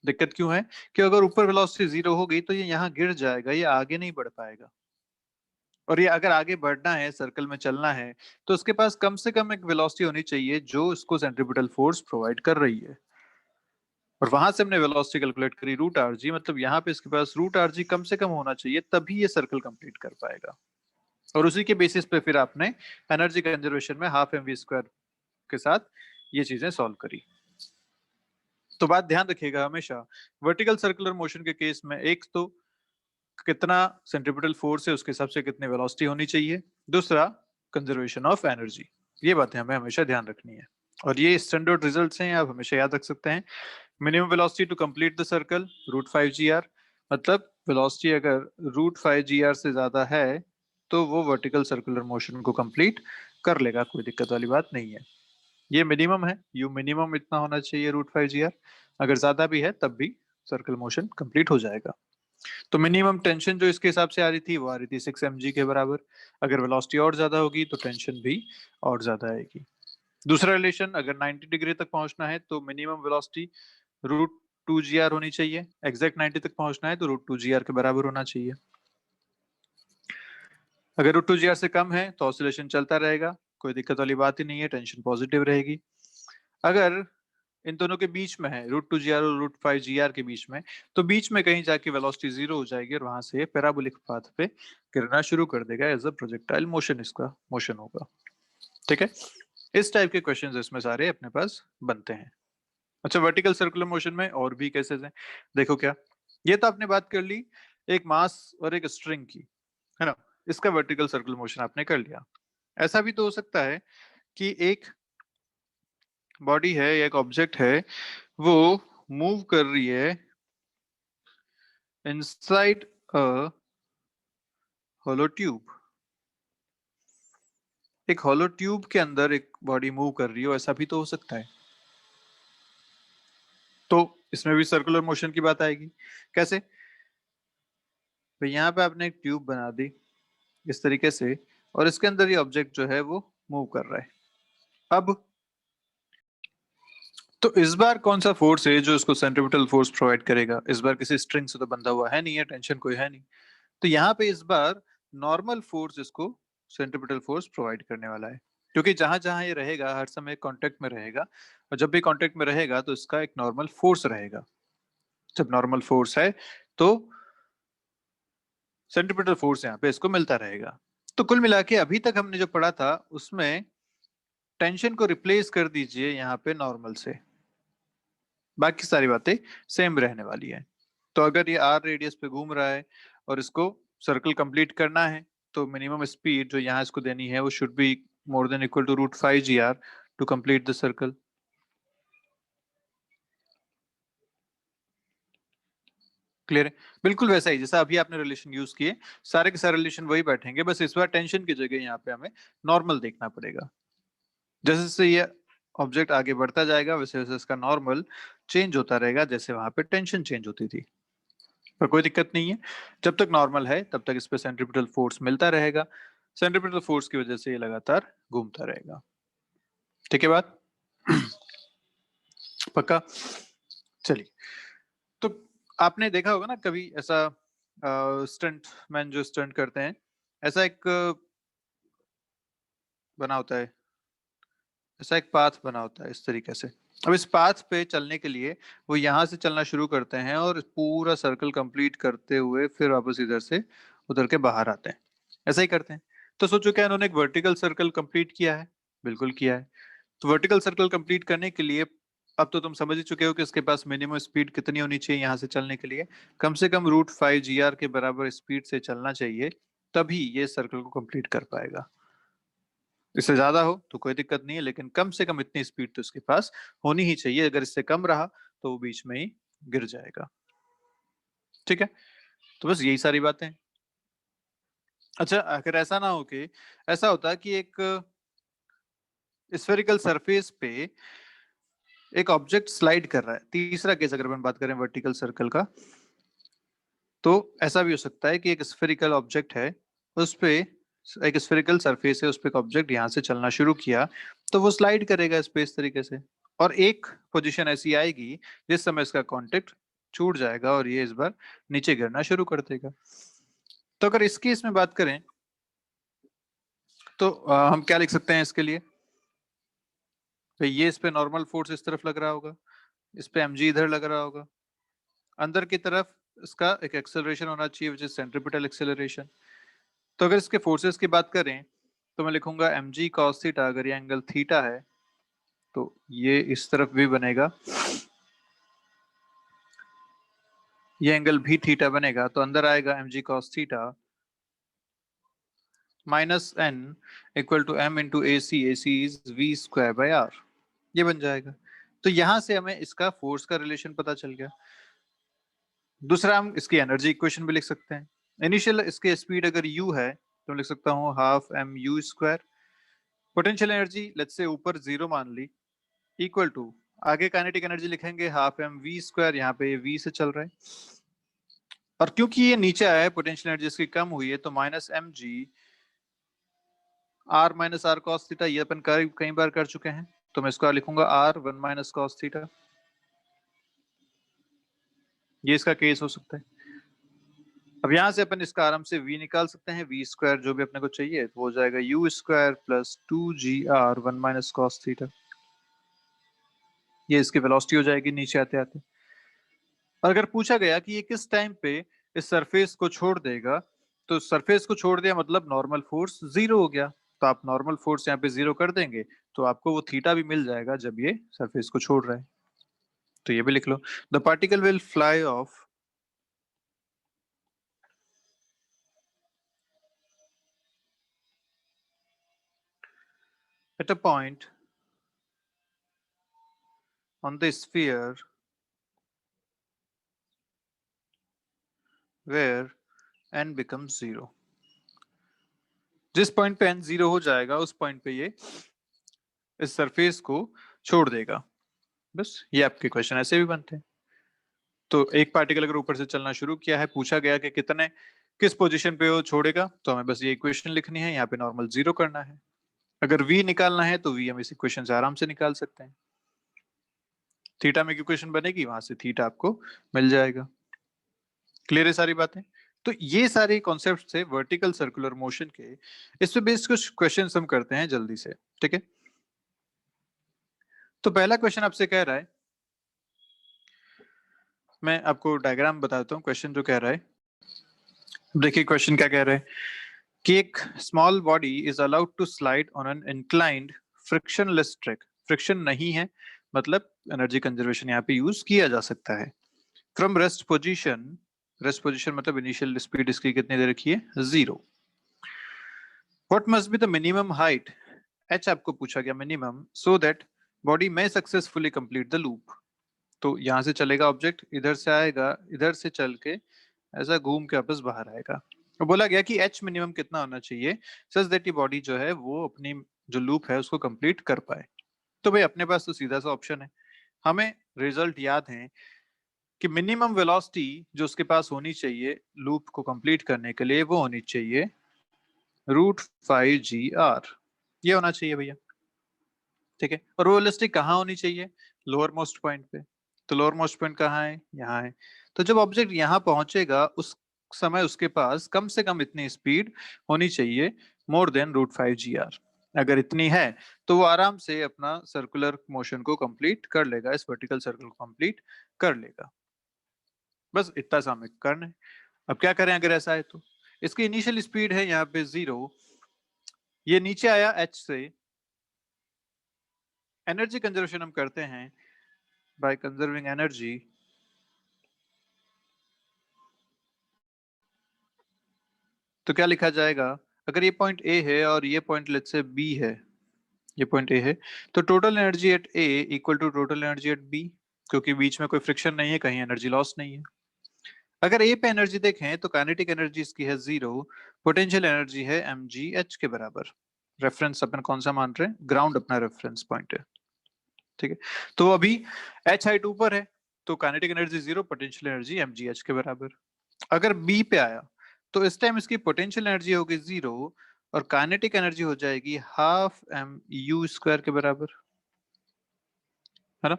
A: दिक्कत क्यों है कि अगर ऊपर वेलोसिटी 0 हो गई तो ये यहाँ गिर जाएगा, ये आगे नहीं बढ़ पाएगा। और ये अगर आगे बढ़ना है, सर्कल में चलना है, तो उसके पास कम से कम एक वेलोसिटी होनी चाहिए जो उसको सेंट्रीपिटल फोर्स प्रोवाइड कर रही है। और वहां से हमने वेलोसिटी कैलकुलेट करी √rg, मतलब यहाँ पे इसके पास √rg कम से कम होना चाहिए, तभी ये सर्कल कंप्लीट कर पाएगा। और उसी के बेसिस पे फिर आपने एनर्जी कंजर्वेशन में ½ mv² के साथ ये चीजें सॉल्व करी। तो बात ध्यान रखिएगा हमेशा, वर्टिकल सर्कुलर मोशन के केस में एक तो कितना सेंट्रीपिटल फोर्स है उसके हिसाब से कितनी वेलोसिटी होनी चाहिए, दूसरा कंजर्वेशन ऑफ एनर्जी। ये बातें हमें हमेशा ध्यान रखनी है और ये स्टैंडर्ड रिजल्ट्स हैं, आप हमेशा याद रख सकते हैं। Minimum velocity to complete the circle √5 g r, मतलब वेलोसिटी अगर √5 g r से ज्यादा है तो वो वर्टिकल सर्कुलर मोशन को कंप्लीट कर लेगा, कोई दिक्कत वाली बात नहीं है। ये मिनिमम है, यू मिनिमम इतना होना चाहिए √5 g r, अगर ज्यादा भी है तब भी सर्कल मोशन कंप्लीट हो जाएगा। तो मिनिमम टेंशन जो इसके हिसाब से आ रही थी वो आ रही थी 6mg के बराबर। अगर वेलोसिटी और ज्यादा होगी तो टेंशन भी और ज्यादा आएगी। दूसरा रिलेशन, अगर 90 डिग्री तक पहुंचना है तो मिनिमम वेलोसिटी √2 g r होनी चाहिए, एग्जैक्ट 90 तक पहुंचना है तो √2 g r के बराबर होना चाहिए। अगर √2 g r से कम है तो ऑसिलेशन चलता रहेगा, कोई दिक्कत वाली बात ही नहीं है, टेंशन पॉजिटिव रहेगी। अगर इन दोनों के बीच में है, √2 g r और √5 g r के बीच में, तो बीच में कहीं जाके वेलोसिटी 0 हो जाएगी और वहां से पैराबोलिक पाथ पे गिरना शुरू कर देगा, एज अ प्रोजेक्टाइल मोशन इसका मोशन होगा। ठीक है, इस टाइप के क्वेश्चंस इसमें सारे अपने पास बनते हैं। अच्छा, वर्टिकल सर्कुलर मोशन में और भी केसेस हैं। देखो क्या, ये तो आपने बात कर ली एक मास और एक स्ट्रिंग की, है ना। इसका वर्टिकल सर्कुलर मोशन आपने कर लिया। ऐसा भी तो हो सकता है कि एक बॉडी है, एक ऑब्जेक्ट है, वो मूव कर रही है इनसाइड अ होलो ट्यूब। एक होलो ट्यूब के अंदर एक बॉडी मूव कर रही हो, ऐसा भी तो हो सकता है। तो इसमें भी सर्कुलर मोशन की बात आएगी। कैसे? तो यहाँ पे आपने एक ट्यूब बना दी इस तरीके से, और इसके अंदर ये ऑब्जेक्ट जो है वो मूव कर रहा है। अब तो इस बार कौन सा फोर्स है जो इसको सेंट्रीपिटल फोर्स प्रोवाइड करेगा? इस बार किसी स्ट्रिंग से तो बंधा हुआ है नहीं है, टेंशन कोई है नहीं। तो यहाँ पे इस बार नॉर्मल फोर्स इसको सेंट्रीपिटल फोर्स प्रोवाइड करने वाला है, क्योंकि जहां जहां ये रहेगा हर समय कांटेक्ट में रहेगा, और जब भी कांटेक्ट में रहेगा तो इसका एक नॉर्मल फोर्स रहेगा। जब नॉर्मल फोर्स है तो सेंट्रीपिटल फोर्स यहाँ पे इसको मिलता रहेगा। तो कुल मिला के अभी तक हमने जो पढ़ा था उसमें टेंशन को रिप्लेस कर दीजिए यहाँ पे नॉर्मल से, बाकी सारी बातें सेम रहने वाली है। तो अगर ये आर रेडियस पे घूम रहा है और इसको सर्कल कंप्लीट करना है, तो मिनिमम स्पीड जो यहाँ इसको देनी है वो should be more than equal to √5 GR to complete the circle. Clear है? बिल्कुल वैसा ही जैसा अभी आपने रिलेशन यूज किए, सारे के सारे रिलेशन वही बैठेंगे, बस इस बार टेंशन की जगह यहाँ पे हमें नॉर्मल देखना पड़ेगा। जैसे जैसे ये ऑब्जेक्ट आगे बढ़ता जाएगा वैसे वैसे इसका नॉर्मल चेंज होता रहेगा, जैसे वहां पे टेंशन चेंज होती थी। पर कोई दिक्कत नहीं है, जब तक नॉर्मल है तब तक इस पे सेंट्रीपिटल फोर्स मिलता रहेगा। सेंट्रीपिटल फोर्स की वजह से ये लगातार घूमता रहेगा। ठीक है बात? पक्का? चलिए, तो आपने देखा होगा ना कभी ऐसा स्टंट मैन जो स्टंट करते हैं, ऐसा एक बना होता है, ऐसा एक पाथ बना होता है इस तरीके से। अब इस पाथ पे चलने के लिए वो यहाँ से चलना शुरू करते हैं और पूरा सर्कल कंप्लीट करते हुए फिर वापस इधर से उधर के बाहर आते हैं, ऐसा ही करते हैं। तो सोचो क्या इन्होंने एक वर्टिकल सर्कल कंप्लीट किया है? बिल्कुल किया है। तो वर्टिकल सर्कल कंप्लीट करने के लिए अब तो तुम समझ ही चुके हो कि इसके पास मिनिमम स्पीड कितनी होनी चाहिए यहाँ से चलने के लिए। कम से कम √5 GR के बराबर स्पीड से चलना चाहिए, तभी ये सर्कल को कंप्लीट कर पाएगा। इससे ज्यादा हो तो कोई दिक्कत नहीं है, लेकिन कम से कम इतनी स्पीड तो इसके पास होनी ही चाहिए। अगर इससे कम रहा तो वो बीच में ही गिर जाएगा। ठीक है, तो बस यही सारी बातें। अच्छा, अगर ऐसा ना हो कि ऐसा होता कि एक स्फेरिकल सरफेस पे एक ऑब्जेक्ट स्लाइड कर रहा है, तीसरा केस अगर हम बात करें वर्टिकल सर्कल का, तो ऐसा भी हो सकता है कि एक स्फेरिकल ऑब्जेक्ट है, उस पे एक स्फेरिकल सरफेस है, उस पे एक ऑब्जेक्ट यहाँ से चलना शुरू किया, तो वो स्लाइड करेगा इस पे इस तरीके से, और एक पोजीशन ऐसी आएगी जिस समय इसका कांटेक्ट छूट जाएगा और ये इस बार नीचे गिरना शुरू कर देगा। तो अगर इस केस में बात करें तो हम क्या लिख सकते हैं इसके लिए? तो ये इस पे नॉर्मल फोर्स इस तरफ लग रहा होगा, इस पे mg इधर लग रहा होगा, अंदर की तरफ इसका एक एक्सेलरेशन होना चाहिए विच इज सेंट्रीपिटल एक्सेलरेशन। तो अगर इसके फोर्सेस की बात करें तो मैं लिखूंगा mg cos थीटा, अगर ये एंगल थीटा है तो ये इस तरफ भी बनेगा, ये एंगल भी थीटा बनेगा, तो अंदर आएगा mg cos थीटा minus n equal to m into AC is v²/r, ये बन जाएगा। तो यहां से हमें इसका फोर्स का रिलेशन पता चल गया। दूसरा, हम इसकी एनर्जी इक्वेशन भी लिख सकते हैं। इनिशियल इसके स्पीड अगर u है तो मैं लिख सकता हूँ ½ mu²। Potential energy let's say ऊपर 0 मान ली, इक्वल टू आगे काइनेटिक एनर्जी लिखेंगे ½ mv², यहाँ पे ये v से चल रहा है, और क्योंकि ये नीचे आया है पोटेंशियल एनर्जी इसकी कम हुई है, तो -mg r - r cos theta, ये अपन कई बार कर चुके हैं, तो मैं इसको लिखूंगा r1 - cos थीटा, ये इसका केस हो सकता है। अब यहाँ से अपन इसका आराम से v निकाल सकते हैं, v² जो भी अपने को चाहिए तो हो जाएगा u² + 2gr1 - cos थीटा, ये इसकी वेलोसिटी हो जाएगी नीचे आते आते। और अगर पूछा गया कि ये किस टाइम पे इस सरफेस को छोड़ देगा, तो सरफेस को छोड़ दिया मतलब नॉर्मल फोर्स 0 हो गया, तो आप नॉर्मल फोर्स यहाँ पे 0 कर देंगे तो आपको वो थीटा भी मिल जाएगा जब ये सरफेस को छोड़ रहा है। तो ये भी लिख लो, the particle will fly off at a point on the sphere where n becomes 0। जिस पॉइंट पे n 0 हो जाएगा उस पॉइंट पे ये इस सरफेस को छोड़ देगा। बस ये आपके क्वेश्चन ऐसे भी बनते हैं। तो एक पार्टिकल अगर ऊपर से चलना शुरू किया है, पूछा गया कि कितने किस पोजीशन पे वो छोड़ेगा, तो हमें बस ये इक्वेशन लिखनी है, यहाँ पे नॉर्मल 0 करना है। अगर v निकालना है तो v हम इस इक्वेशन से आराम से निकाल सकते हैं। थीटा में इक्वेशन बनेगी, वहां से थीटा आपको मिल जाएगा। क्लियर है सारी बातें? तो ये सारे कॉन्सेप्ट थे वर्टिकल सर्कुलर मोशन के। इस पे बेस्ड कुछ क्वेश्चंस हम करते हैं जल्दी से, ठीक है? तो पहला क्वेश्चन आपसे कह रहा है, मैं आपको डायग्राम बताता हूँ क्वेश्चन जो कह रहा है। देखिए क्वेश्चन क्या कह रहा है कि एक small body is allowed to slide on an inclined frictionless track. Friction नहीं है, मतलब एनर्जी कंजर्वेशन यहाँ पे यूज किया जा सकता है। From rest position, rest position मतलब इनिशियल स्पीड इसकी कितनी दे रखी है, 0। What must be the minimum height, H आपको पूछा गया मिनिमम, सो दैट बॉडी में सक्सेसफुली कंप्लीट द लूप। तो यहाँ से चलेगा ऑब्जेक्ट, इधर से आएगा, इधर से चल के ऐसा घूम के वापस बाहर आएगा। तो बोला गया कि एच मिनिमम कितना होना चाहिए सच दैट ये बॉडी जो है वो अपनी जो लूप है उसको कंप्लीट कर पाए। तो भाई अपने पास तो सीधा सा ऑप्शन है, हमें रिजल्ट याद है कि मिनिमम वेलोसिटी जो उसके पास होनी चाहिए लूप को कंप्लीट करने के लिए वो होनी चाहिए √5 GR। ये होना चाहिए भैया, ठीक है? और वो वेलोसिटी कहाँ होनी चाहिए, लोअर मोस्ट पॉइंट पे। तो लोअर मोस्ट पॉइंट कहाँ है, यहाँ है। तो जब ऑब्जेक्ट यहाँ पहुंचेगा उस समय उसके पास कम से कम इतनी स्पीड होनी चाहिए, मोर देन √5 GR। अगर इतनी है तो वो आराम से अपना सर्कुलर मोशन को कंप्लीट कर लेगा, इस वर्टिकल सर्कल को कंप्लीट कर लेगा। बस इतना सा हमें करना है। अब क्या करें अगर ऐसा है तो, इसकी इनिशियल स्पीड है यहाँ पे 0, ये नीचे आया h से। एनर्जी कंजर्वेशन हम करते हैं बाय कंजर्विंग एनर्जी। तो क्या लिखा जाएगा, अगर ये पॉइंट ए है और ये पॉइंट लेट्स से बी है, ये पॉइंट ए है, तो total energy at A equal to total energy at B, क्योंकि बीच में कोई फ्रिक्शन नहीं है, कहीं एनर्जी लॉस नहीं है। अगर ए पे एनर्जी देखें तो काइनेटिक एनर्जी इसकी है 0, पोटेंशियल एनर्जी है mgh के बराबर। रेफरेंस अपन कौन सा मान रहे हैं, ग्राउंड अपना रेफरेंस पॉइंट है, ठीक है? तो अभी h हाइट ऊपर है तो kinetic energy 0, potential energy mgh के बराबर। अगर बी पे आया तो इस टाइम इसकी पोटेंशियल एनर्जी होगी 0 और काइनेटिक एनर्जी हो जाएगी ½ mu² के बराबर, है ना?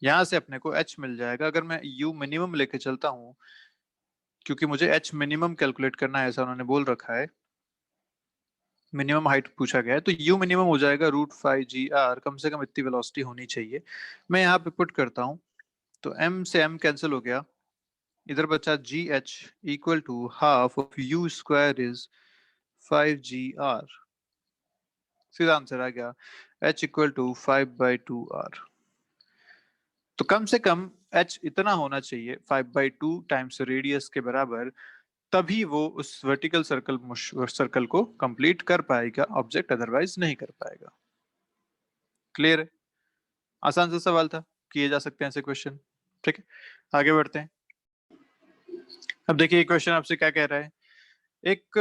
A: यहां से अपने को h मिल जाएगा। अगर मैं u मिनिमम लेके चलता हूं, क्योंकि मुझे h मिनिमम कैलकुलेट करना है ऐसा उन्होंने बोल रखा है, मिनिमम हाइट पूछा गया है, तो u मिनिमम हो जाएगा √5 GR। कम से कम इतनी वेलोसिटी होनी चाहिए। मैं यहाँ पे पुट करता हूँ, तो m से m कैंसिल हो गया, इधर बचा GH equal to half of u² is 5 GR। सीधा आंसर आ गया h इक्वल टू 5/2R। तो कम से कम h इतना होना चाहिए 5/2 टाइम्स रेडियस के बराबर, तभी वो उस वर्टिकल सर्कल को कंप्लीट कर पाएगा ऑब्जेक्ट, अदरवाइज नहीं कर पाएगा। क्लियर है? आसान सा सवाल था, किए जा सकते हैं ऐसे क्वेश्चन, ठीक है? आगे बढ़ते हैं। अब देखिए क्वेश्चन आपसे क्या कह रहा है, एक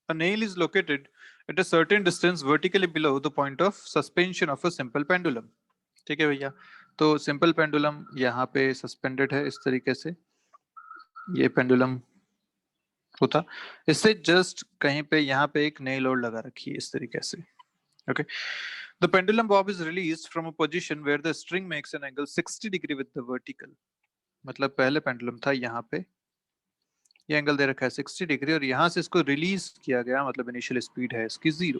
A: a nail is located at a certain distance vertically below the point of suspension of a simple pendulum। ठीक है भैया, तो सिंपल पेंडुलम यहाँ पे सस्पेंडेड है इस तरीके से, ये पेंडुलम होता, इससे जस्ट कहीं पे यहाँ पे एक नेल और लगा रखी है इस तरीके से, okay? The pendulum bob is released from a position where the string makes an angle 60 degree with the vertical। मतलब पहले पेंडुलम था यहाँ पे, ये एंगल दे रखा है 60 डिग्री, और यहाँ से इसको रिलीज किया गया, मतलब इनिशियल स्पीड है इसकी 0,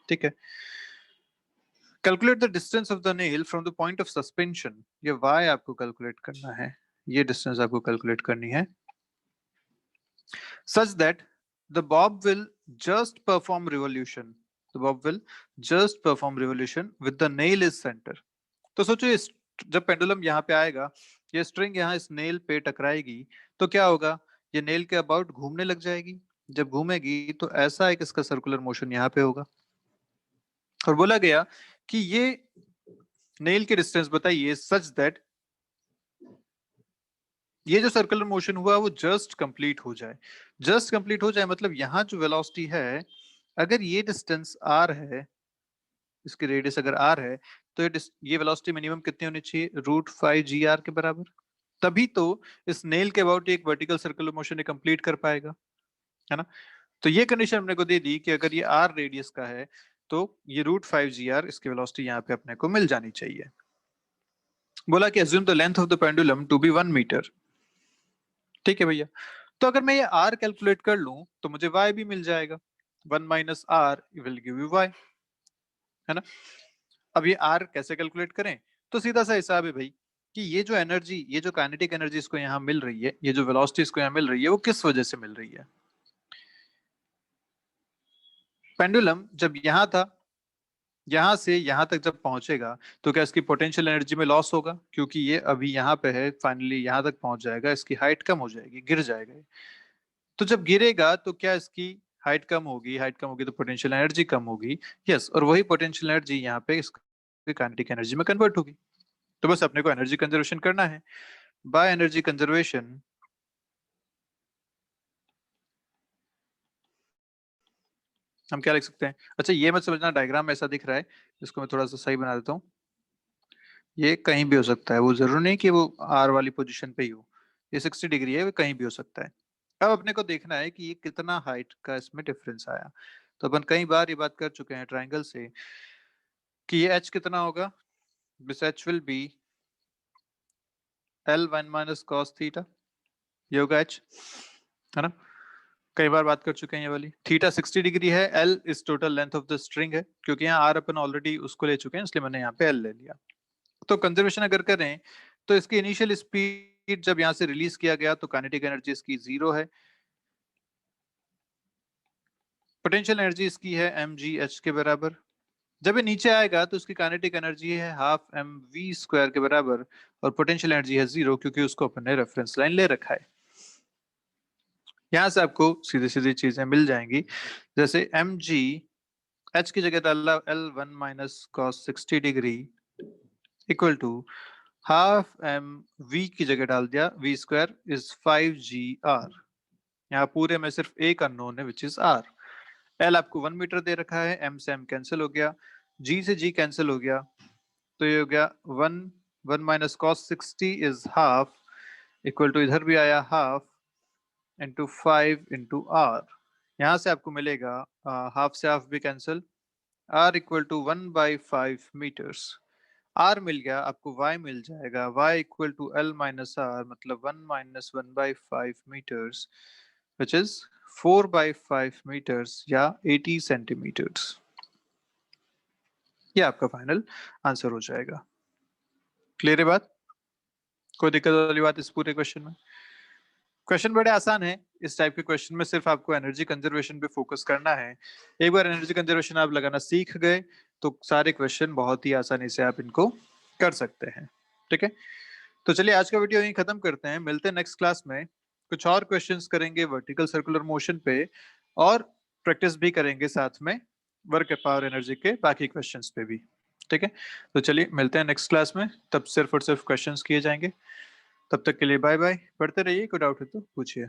A: ठीक है? Calculate the distance of the nail from the point of suspension. ये y आपको कैलकुलेट करना है, ये डिस्टेंस आपको कैलकुलेट करनी है, such that the bob will just perform revolution, the bob will just perform revolution with the nail is center। तो सोचो जब पेंडुलम यहाँ पे आएगा, ये स्ट्रिंग यहाँ इस नेल पे टकराएगी, तो क्या होगा, ये नेल के अबाउट घूमने लग जाएगी। जब घूमेगी तो ऐसा एक इसका सर्कुलर मोशन यहाँ पे होगा, और बोला गया कि ये नेल के डिस्टेंस बताइए सच दैट ये जो सर्कुलर मोशन हुआ वो जस्ट कंप्लीट हो जाए। जस्ट कंप्लीट हो जाए मतलब यहाँ जो वेलोसिटी है, अगर ये डिस्टेंस r है, इसकी रेडियस अगर r है, तो ये वेलोसिटी मिनिमम कितनी होनी चाहिए, √5 GR के बराबर। तभी तो इस नेल के अबाउट एक वर्टिकल सर्कुलर मोशन कंप्लीट कर पाएगा, है ना? तो ये कंडीशन हमने को दे दी कि अगर ये r रेडियस का है तो ये √5 इसकी वेलोसिटी यहाँ पे अपने को मिल जानी चाहिए। बोला कि assume the length of the pendulum to be 1 metre. ठीक है भैया, तो अगर मैं ये r कैलकुलेट कर लूं तो मुझे y भी मिल जाएगा। 1 minus r will give you y, है ना। अब ये r कैसे कैलकुलेट करें, तो सीधा सा हिसाब है भाई कि ये जो एनर्जी, ये जो काइनेटिक एनर्जी इसको यहाँ मिल रही है, ये जो वेलोसिटी इसको यहाँ मिल रही है, वो किस वजह से मिल रही है। पेंडुलम जब यहाँ था, यहाँ से यहाँ तक जब पहुंचेगा तो क्या इसकी पोटेंशियल एनर्जी में लॉस होगा, क्योंकि ये अभी यहाँ पे है, फाइनली यहाँ तक पहुंच जाएगा, इसकी हाइट कम हो जाएगी, गिर जाएगा। तो जब गिरेगा तो क्या इसकी हाइट कम होगी, हाइट कम होगी तो पोटेंशियल एनर्जी कम होगी। यस, और वही पोटेंशियल एनर्जी यहाँ पे इसकी काइनेटिक एनर्जी में कन्वर्ट होगी। तो बस अपने को एनर्जी कंजर्वेशन करना है। बाय एनर्जी कंजर्वेशन हम क्या लिख सकते हैं, अच्छा ये मत समझना डायग्राम ऐसा दिख रहा है, इसको मैं थोड़ा सा सही बना देता हूँ। ये कहीं भी हो सकता है, वो जरूरी नहीं कि वो आर वाली पोजीशन पे ही हो। ये 60 डिग्री है, वो कहीं भी हो सकता है। अब अपने को देखना है कि ये कितना हाइट का इसमें डिफरेंस आया। तो अपन कई बार ये बात कर चुके हैं ट्राइंगल से कि ये h कितना होगा, this h will be L1 माइनस cos थीटा, ये होगा h, है ना। कई बार बात कर चुके हैं ये वाली। थीटा 60 डिग्री है, L is total length of the string है, क्योंकि यहाँ R अपन ऑलरेडी उसको ले चुके हैं, इसलिए मैंने यहाँ पे L ले लिया। तो कंजर्वेशन अगर करें तो इसकी इनिशियल स्पीड जब यहाँ से रिलीज किया गया तो काइनेटिक एनर्जी इसकी 0 है, पोटेंशियल एनर्जी इसकी है mgh के बराबर। जब ये नीचे आएगा तो इसकी काइनेटिक एनर्जी है हाफ mv² के बराबर, और पोटेंशियल एनर्जी है 0, क्योंकि उसको अपन ने रेफरेंस लाइन ले रखा है। यहाँ से आपको सीधी सीधी चीजें मिल जाएंगी, जैसे mg h की जगह डाला L1 माइनस cos 60 डिग्री equal to half m v की जगह डाल दिया v² इज 5gr। यहाँ पूरे में सिर्फ एक अननोन है विच इज r। l आपको 1 मीटर दे रखा है, m से m कैंसिल हो गया, g से g कैंसिल हो गया, तो ये हो गया 1 minus cos 60 is half equal to इधर भी आया हाफ इंटू 5 इंटू r। यहाँ से आपको मिलेगा हाफ से हाफ भी cancel, r equal to 1/5 metres. r मिल गया आपको, y मिल जाएगा y equal to l minus r, मतलब 1 माइनस 1/5 मीटर्स विच इज 4/5 मीटर्स या 80 सेंटीमीटर्स। ये आपका फाइनल आंसर हो जाएगा। क्लियर है बात, कोई दिक्कत वाली बात इस पूरे क्वेश्चन में? क्वेश्चन बड़े आसान है, इस टाइप के क्वेश्चन में सिर्फ आपको एनर्जी कंजर्वेशन पे फोकस करना है। एक बार एनर्जी कंजर्वेशन आप लगाना सीख गए तो सारे क्वेश्चन बहुत ही आसानी से आप इनको कर सकते हैं। ठीक है, तो चलिए आज का वीडियो यहीं खत्म करते हैं, मिलते हैं नेक्स्ट क्लास में। कुछ और क्वेश्चंस करेंगे वर्टिकल सर्कुलर मोशन पे, और प्रैक्टिस भी करेंगे साथ में वर्क पावर एनर्जी के बाकी क्वेश्चंस पे भी। ठीक है, तो चलिए मिलते हैं नेक्स्ट क्लास में, तब सिर्फ और सिर्फ क्वेश्चंस किए जाएंगे। तब तक के लिए बाय बाय, पढ़ते रहिए, कोई डाउट है तो पूछिए।